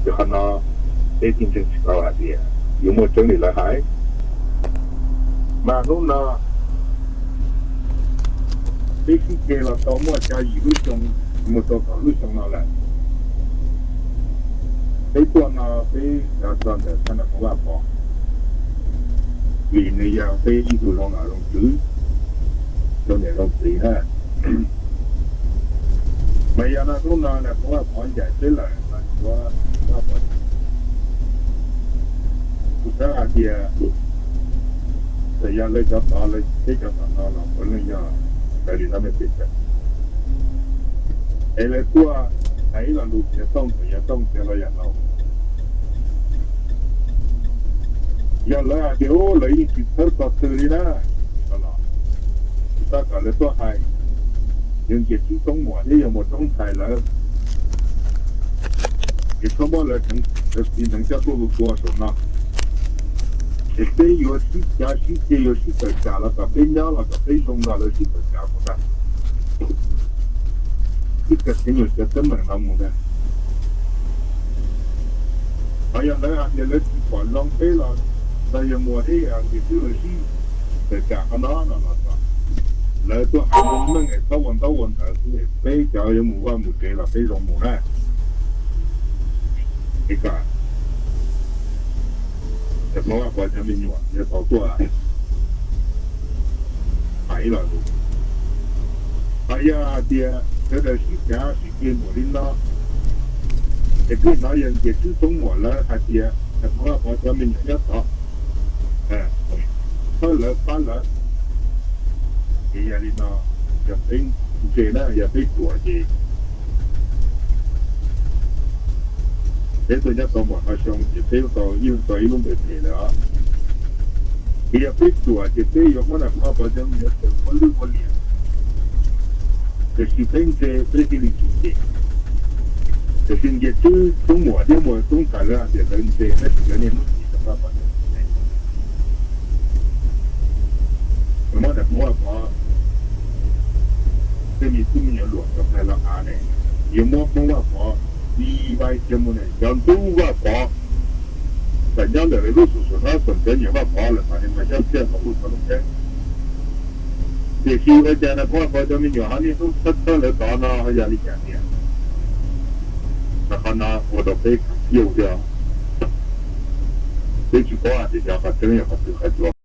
就看那这真正是搞啥的，有没有整理来还？马路呢？这是给了到末家一路上，没到道路上了来。这段呢，这要转的看到没办法，离那样这一路上那种直，就那种直呢。没有那种呢，那没办法解释了，那说没办法。不是啊，爹，这样那叫大了，这叫大了，不能讲，在里他们别的。哎，那多，还有路也动也动起了也闹。要来啊，就来一起车到这里呢，好了，大家来做还，用这几种模的有没种菜了？你什么来成？就是能叫做多少呢？这边有西家西街有西个家了，个边家了个边中了了西个家不的，西个天有些根本那么的。哎呀，来啊，你来去管浪费了，那也没得样的，就是在家个那了是。来做还能弄个到问的是，北家也没管没得了，北中没来，你看。这冇办法，前面你话也到过来，係啦。哎呀，爹，这个时间冇拎啦，这个那人也是中我了，还爹，这冇办法，前面也到，哎，后来搬了，哎呀，你那也被这呢也被捉的，这个人到网上上去，这到一路没赔了。也被捉的，这有可能怕把这们也是我脸。这是平时这些里头的，这是也就中末的末中产了，这人这那几个年不记得办法。什么的没办法，这里这么有乱的拍了啊呢，有没办法，意外节目呢，像都办法，咱家的那个叔叔他本身也办法了，反正我想见好不可能的。这些个家呢，办法咱们有哈你都得了到那还压力减的。那看那我都被有的，这句话这家伙真也还是很多。